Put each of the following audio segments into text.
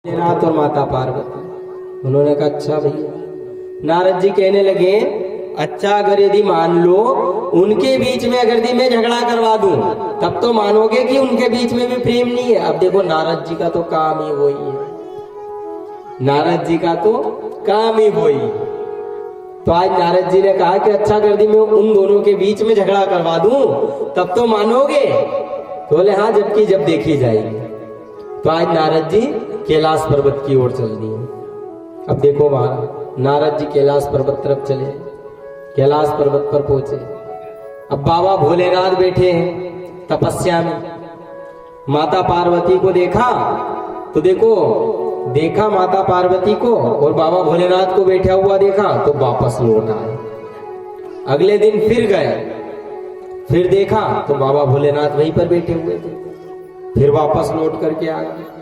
नाथ और माता पार्वती। उन्होंने कहा अच्छा भैया। नारद जी कहने लगे अच्छा अगर यदि मान लो उनके बीच में अगर यदि मैं झगड़ा करवा दूं तब तो मानोगे कि उनके बीच में भी प्रेम नहीं है। अब देखो नारद जी का तो काम ही वही है, नारद जी का तो काम ही वही। तो आज नारद जी ने कहा कि अच्छा अगर यदि मैं उन दोनों के बीच में झगड़ा करवा दूं तब तो मानोगे। तो बोले हाँ जबकि जब देखी जाएगी। तो आज नारद जी कैलाश पर्वत की ओर चल दिए। अब देखो वहां नारद जी कैलाश पर्वत तरफ चले, कैलाश पर्वत पर पहुंचे। अब बाबा भोलेनाथ बैठे हैं तपस्या में। माता पार्वती को देखा तो देखा माता पार्वती को और बाबा भोलेनाथ को बैठा हुआ देखा तो वापस लौट आए। अगले दिन फिर गए, फिर देखा तो बाबा भोलेनाथ वहीं पर बैठे हुए थे, फिर वापस लौट करके आ गए।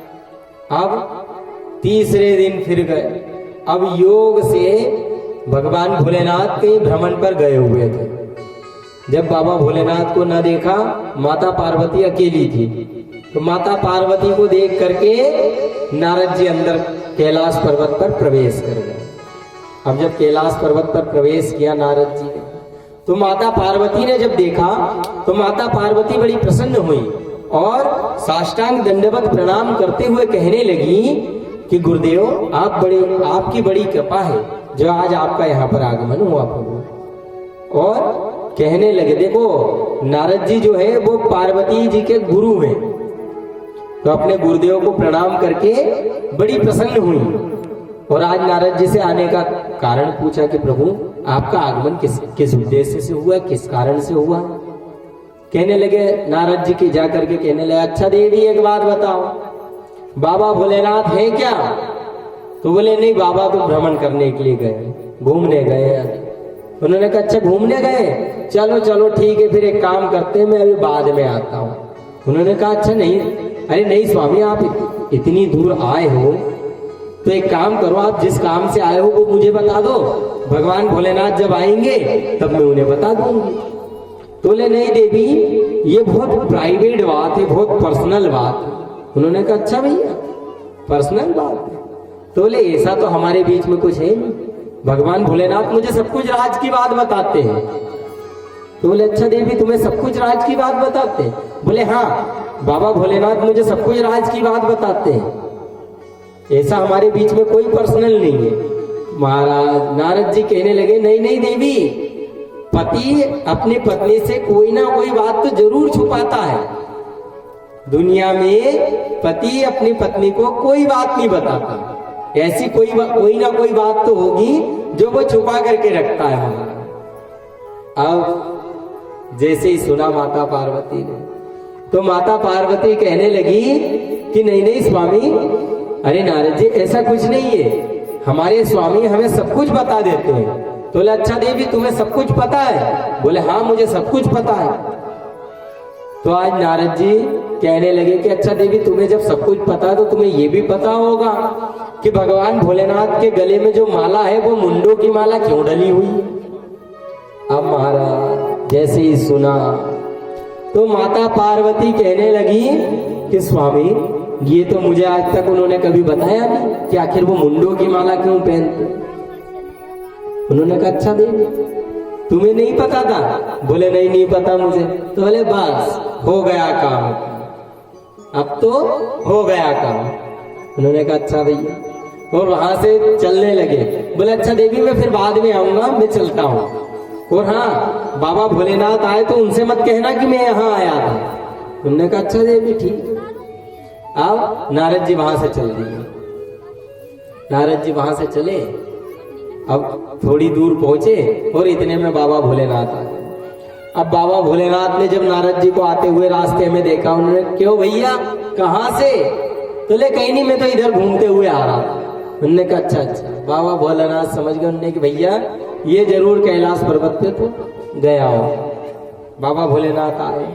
अब तीसरे दिन फिर गए। अब योग से भगवान भोलेनाथ कहीं भ्रमण पर गए हुए थे। जब बाबा भोलेनाथ को न देखा, माता पार्वती अकेली थी, तो माता पार्वती को देख करके नारद जी अंदर कैलाश पर्वत पर प्रवेश कर गए। अब जब कैलाश पर्वत पर प्रवेश किया नारद जी ने, तो माता पार्वती ने जब देखा तो माता पार्वती बड़ी प्रसन्न हुई और साष्टांग दंडवत प्रणाम करते हुए कहने लगी कि गुरुदेव आपकी बड़ी कृपा है जो आज आपका यहाँ पर आगमन हुआ प्रभु। और कहने लगे देखो नारद जी जो है वो पार्वती जी के गुरु हैं, तो अपने गुरुदेव को प्रणाम करके बड़ी प्रसन्न हुई। और आज नारद जी से आने का कारण पूछा कि प्रभु आपका आगमन किस उद्देश्य से हुआ, किस कारण से हुआ। कहने लगे नारद जी की जाकर के कहने लगे अच्छा देवी एक बात बताओ, बाबा भोलेनाथ है क्या? तो बोले नहीं बाबा तो भ्रमण करने के लिए गए, घूमने गए। उन्होंने कहा अच्छा घूमने गए, चलो चलो ठीक है फिर एक काम करते हैं मैं अभी बाद में आता हूँ। उन्होंने कहा अच्छा नहीं, अरे नहीं स्वामी आप इतनी दूर आए हो तो एक काम करो, आप जिस काम से आए हो वो मुझे बता दो, भगवान भोलेनाथ जब आएंगे तब मैं उन्हें बता दूंगी। तो बोले नहीं देवी ये बहुत प्राइवेट बात है, बहुत पर्सनल बात है। उन्होंने कहा अच्छा भैया पर्सनल बात है। तो बोले ऐसा तो हमारे बीच में कुछ है नहीं, भगवान भोलेनाथ मुझे सब कुछ राज की बात बताते हैं। तो बोले अच्छा देवी तुम्हें सब कुछ राज की बात बताते हैं? बोले हाँ बाबा भोलेनाथ मुझे सब कुछ राज की बात बताते हैं, ऐसा हमारे बीच में कोई पर्सनल नहीं है। महाराज नारद जी कहने लगे नहीं नहीं देवी, पति अपनी पत्नी से कोई ना कोई बात तो जरूर छुपाता है। दुनिया में पति अपनी पत्नी को कोई बात नहीं बताता, ऐसी कोई ना कोई बात तो होगी जो वो छुपा करके रखता है। अब जैसे ही सुना माता पार्वती ने, तो माता पार्वती कहने लगी कि नहीं नहीं स्वामी, अरे नारद जी ऐसा कुछ नहीं है, हमारे स्वामी हमें सब कुछ बता देते हैं। तो बोले अच्छा देवी तुम्हें सब कुछ पता है? बोले हाँ मुझे सब कुछ पता है। तो आज नारद जी कहने लगे कि अच्छा देवी तुम्हें जब सब कुछ पता है तो तुम्हें ये भी पता होगा कि भगवान भोलेनाथ के गले में जो माला है वो मुंडों की माला क्यों डली हुई है। अब महाराज जैसे ही सुना तो माता पार्वती कहने लगी कि स्वामी ये तो मुझे आज तक उन्होंने कभी बताया नहीं कि आखिर वो मुंडों की माला क्यों पहनते। उन्होंने कहा अच्छा देवी तुम्हें नहीं पता था? बोले नहीं नहीं पता मुझे। तो बोले बस हो गया काम, अब तो हो गया काम। उन्होंने कहा अच्छा भैया, और वहां से चलने लगे। बोले अच्छा देवी मैं फिर बाद में आऊंगा, मैं चलता हूँ। और हाँ बाबा भोलेनाथ आए तो उनसे मत कहना कि मैं यहाँ आया था। उन्होंने कहा अच्छा देवी ठीक। अब नारद जी वहां से चल दिए। नारद जी वहां से चले, अब थोड़ी दूर पहुंचे और इतने में बाबा भोलेनाथ आ गए। अब बाबा भोलेनाथ ने जब नारद जी को आते हुए रास्ते में देखा, उन्होंने क्यों भैया कहाँ से? तो ले कहीं नहीं मैं तो इधर घूमते हुए आ रहा था। उन्होंने कहा अच्छा अच्छा। बाबा भोलेनाथ समझ गए, उन्होंने कि भैया ये जरूर कैलाश पर्वत पे तो गया हो। बाबा भोलेनाथ आए,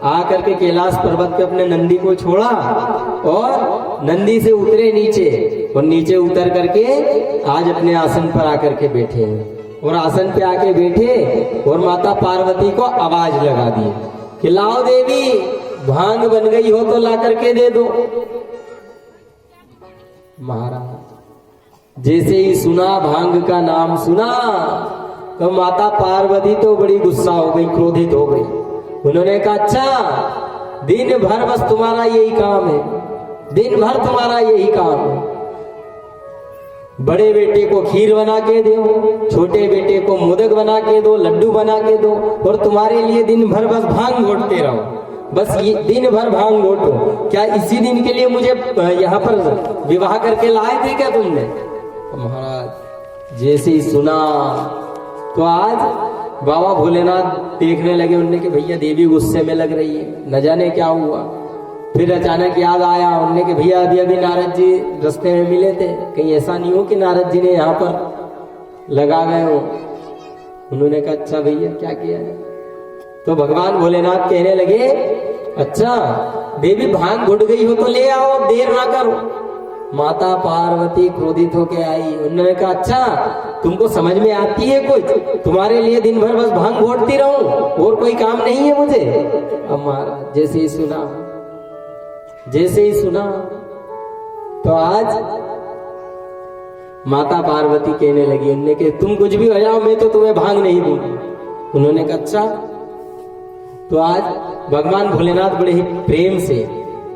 आकर के कैलाश पर्वत पे अपने नंदी को छोड़ा और नंदी से उतरे नीचे, और नीचे उतर करके आज अपने आसन पर आकर के बैठे हैं। और आसन पे आके बैठे और माता पार्वती को आवाज लगा दी कि लाओ देवी भांग बन गई हो तो ला करके दे दो। महाराज जैसे ही सुना भांग का नाम सुना तो माता पार्वती तो बड़ी गुस्सा हो गई, क्रोधित हो गई। उन्होंने कहा अच्छा दिन भर बस तुम्हारा यही काम है, दिन भर तुम्हारा यही काम है। बड़े बेटे को खीर बना के दो, छोटे बेटे को मोदक बना के दो, लड्डू बना के दो, और तुम्हारे लिए दिन भर बस भांग घोटते रहो, बस ये दिन भर भांग घोटो। क्या इसी दिन के लिए मुझे यहाँ पर विवाह करके लाए थे क्या तुमने? तो महाराज जैसे ही सुना तो आज बाबा भोलेनाथ देखने लगे। उनने कि भैया देवी गुस्से में लग रही है, न जाने क्या हुआ। फिर अचानक याद आया उनने कि भैया अभी अभी नारद जी रास्ते में मिले थे, कहीं ऐसा नहीं हो कि नारद जी ने यहाँ पर लगा गए हो। उन्होंने कहा अच्छा भैया क्या किया है? तो भगवान भोलेनाथ कहने लगे अच्छा देवी भांग घुट गई हो तो ले आओ, देर ना करो। माता पार्वती क्रोधित होके आई। उन्होंने कहा अच्छा तुमको समझ में आती है कुछ? तुम्हारे लिए दिन भर बस भांग घोटती रहूं, और कोई काम नहीं है मुझे? अब महाराज जैसे ही सुना तो आज माता पार्वती कहने लगी उनने कि तुम कुछ भी हो जाओ, मैं तो तुम्हें भांग नहीं दूंगी। उन्होंने कहा अच्छा। तो आज भगवान भोलेनाथ बड़े ही प्रेम से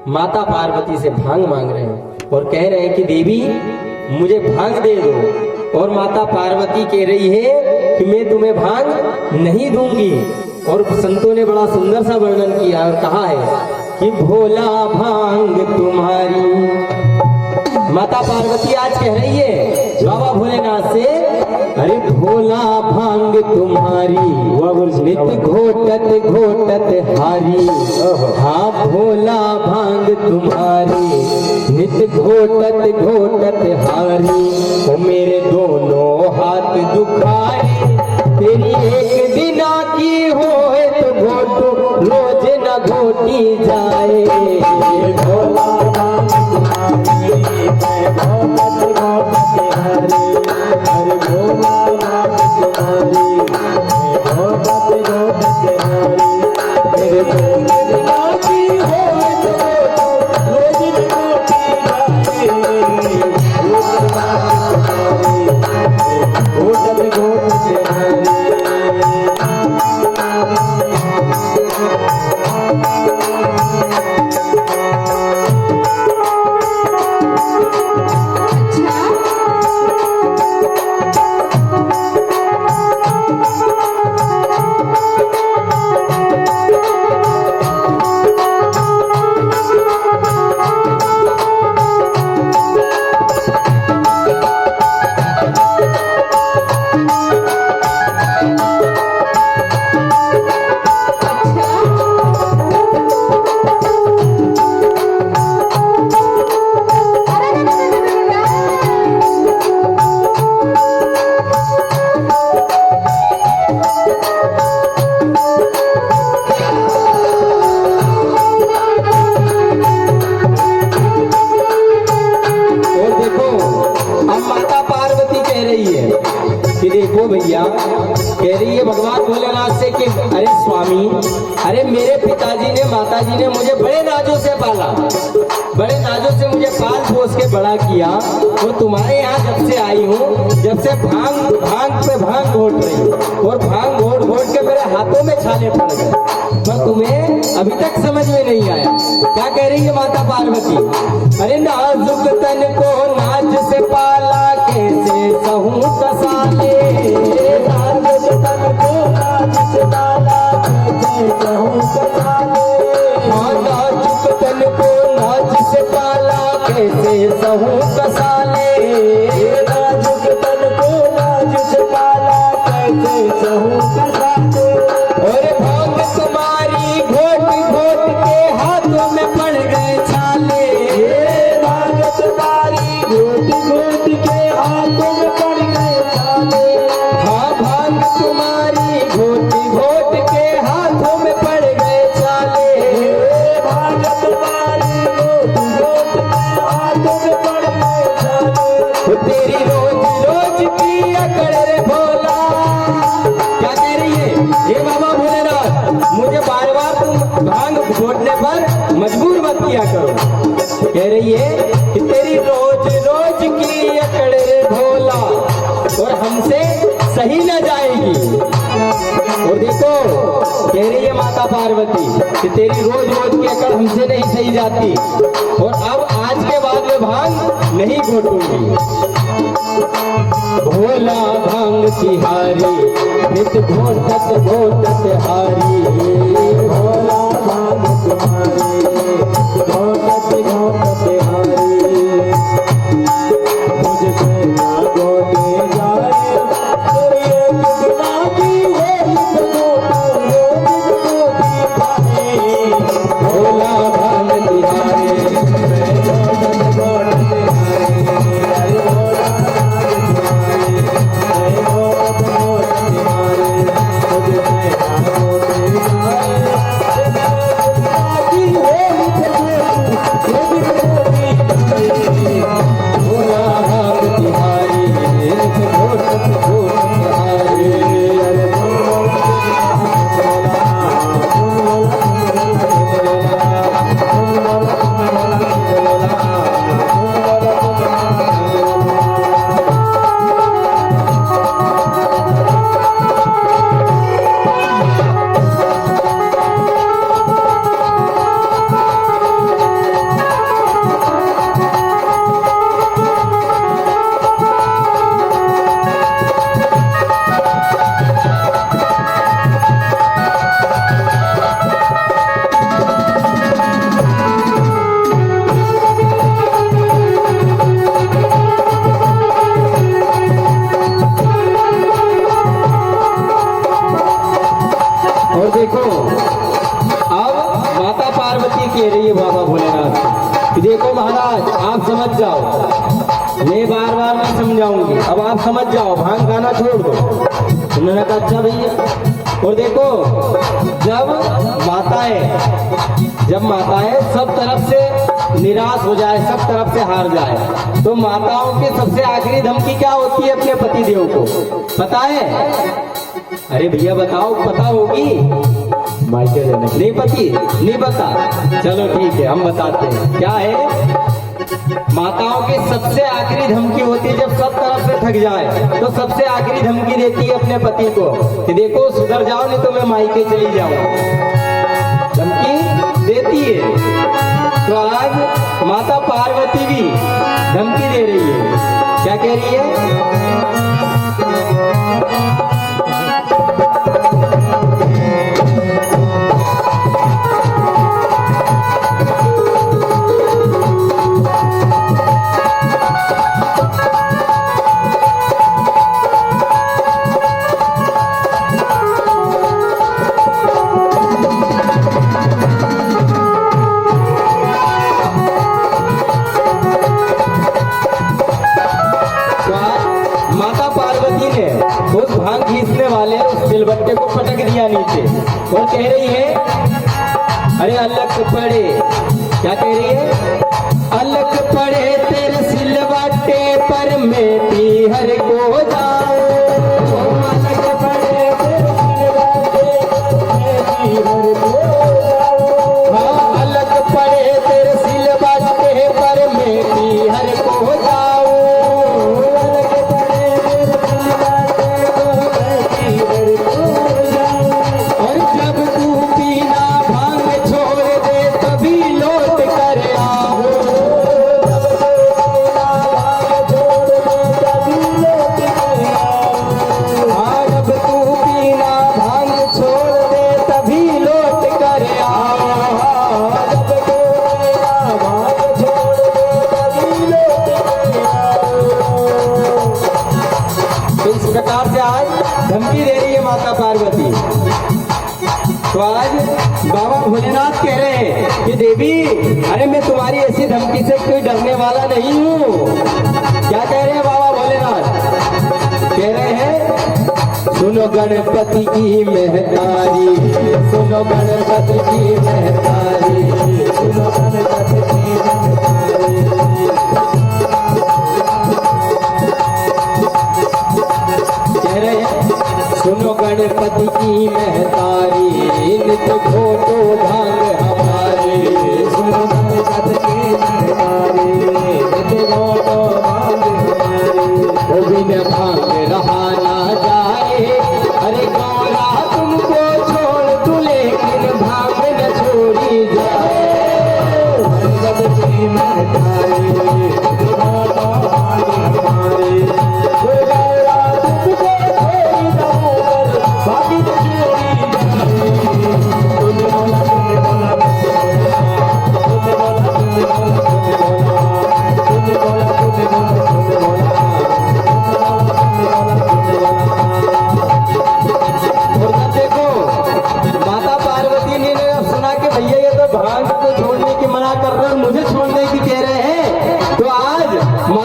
माता पार्वती से भांग मांग रहे हैं और कह रहे हैं कि देवी मुझे भांग दे दो। और माता पार्वती कह रही है कि मैं तुम्हें भांग नहीं दूंगी। और संतों ने बड़ा सुंदर सा वर्णन किया और कहा है कि भोला भांग तुम्हारी। माता पार्वती आज कह रही है बाबा भोलेनाथ से, अरे भोला भांग तुम्हारी नित घोटत घोटत हारी। हाँ भोला भांग तुम्हारी नित घोटत घोटत हारी। ओ मेरे दोनों हाथ दुखाए तेरी एक दिना की होए तो घोटो रोज न घोटी जाए। भोला भांग तुम्हारी घोटत घोटत हारी। अरे भोला भांग तुम्हारी घोटत घोटत हारी। मेरे दोनों दिना की होए तो घोटो रोज न घोटी जाए। भोला भांग तुम्हारी घोटत घोटत हारी। भैया कह रही है भगवान भोलेनाथ से कि अरे स्वामी, अरे मेरे पिताजी ने माताजी ने मुझे बड़े नाजों से पाला, बड़े नाजों से मुझे पाल पोस के बड़ा किया। और तुम्हारे यहाँ जब से आई हूँ, जब से भांग पे भांग घोट रही और भांग घोट घोट के मेरे हाथों में छाले पड़ गए, पर तुम्हें अभी तक समझ में नहीं आया। क्या कह रही है माता पार्वती? अरे नाजुक तन को नाज से पाला कैसे सहूं कसाले। नाजुक तन को नाज से पाला कैसे सहूं कसाले। नाजुक तन को नाज से पाला कैसे सहूं कसाले। नाजुक तन को नाज से पाला कैसे सहूं कसाले। और भांग तुम्हारी घोट घोट के हाथों में पड़ गए छाले। भांग तुम्हारी घोट घोट के हाथों में पड़ गए छाले। हाँ भांग तुम्हारी घोट घोट के हाथों में पड़ गए छाले। भांग तुम्हारी घोट घोट के हाथों में पड़ गए छाले। तेरी रोज रोज की अकड़ रे भोला। क्या कह रही है? हे बाबा भोलेनाथ, मुझे बार बार तुम भांग घोटने पर मजबूर मत किया करो। कह रही है कि तेरी रोज रोज सही न जाएगी। और देखो कह रही है माता पार्वती कि तेरी रोज रोज की अकड़ हमसे नहीं सही जाती, और अब आज के बाद में भांग नहीं घोटूंगी। भोला भांग तिहारी नित घोटत घोटत हारी, भोला भांग तिहारी घोटत घोटत हारी, मुझसे ना गोते जाए तेरे कृष्णा की भोला भांग तिहारी देखो महाराज आप समझ जाओ, मैं बार बार नहीं समझाऊंगी, अब आप समझ जाओ, भांग खाना छोड़ दो। उन्होंने कहा अच्छा भैया। और देखो जब माताएं सब तरफ से निराश हो जाए, सब तरफ से हार जाए, तो माताओं की सबसे आखिरी धमकी क्या होती है अपने पति देव को, पता है? अरे भैया बताओ, पता होगी? मायके देने नहीं पति नहीं पता, चलो ठीक है हम बताते हैं क्या है। माताओं की सबसे आखिरी धमकी होती है जब सब तरफ से थक जाए, तो सबसे आखिरी धमकी देती है अपने पति को कि देखो सुधर जाओ नहीं तो मैं मायके चली जाऊं, धमकी देती है। तो आज माता पार्वती भी धमकी दे रही है, क्या कह रही है? उस भांग खींचने वाले उस सिलबट्टे को पटक दिया नीचे और कह रही है अरे अलग पड़े, क्या कह रही है? अलग पड़े तेरे सिलबट्टे पर मैं पीहर को जाऊं, अलग पड़े तेरे सिलबट्टे पर मैं पीहर को जाऊं, हाँ अलग पड़े तेरे सिलबट्टे पर मैं पीहर को जाऊं, और जब तू पीना भांग छोड़ दे तभी लौट कर आओ, जब तू पीना भांग छोड़ दे तभी लौट कर आओ, जब तू पीना भांग छोड़ दे तभी लौट कर आओ। तो इस प्रकार से आज धमकी दे रही है माता पार्वती। तो आज बाबा भोलेनाथ कह रहे हैं कि देवी अरे मैं तुम्हारी ऐसी धमकी से कोई डरने वाला नहीं हूँ। क्या कह रहे हैं बाबा भोलेनाथ? कह रहे हैं सुनो गणपति की महतारी, सुनो गणपति की महतारी, सुनो गणपति की महतारी, कह रहे हैं सुनो गणपति की महतारी, नित घोटो भांग हमारी, सुनो गणपति की महतारी, नित घोटो भांग हमारी, बिन भांग रहा ना जाए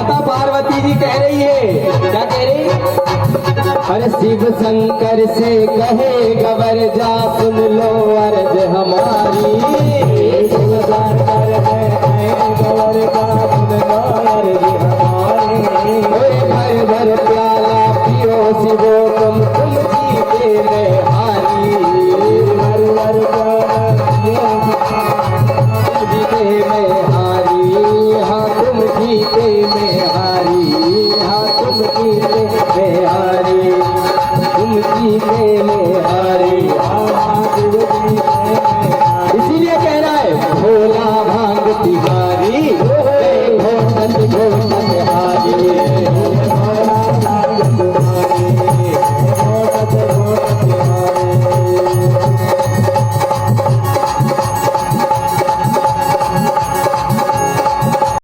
माता पार्वती जी कह रही है, क्या कह रही? अरे शिव शंकर से कहे गवर जा सुन लो अर्ज हमारी, शिव शंकर से कहे गवर जा सुन लो अर्ज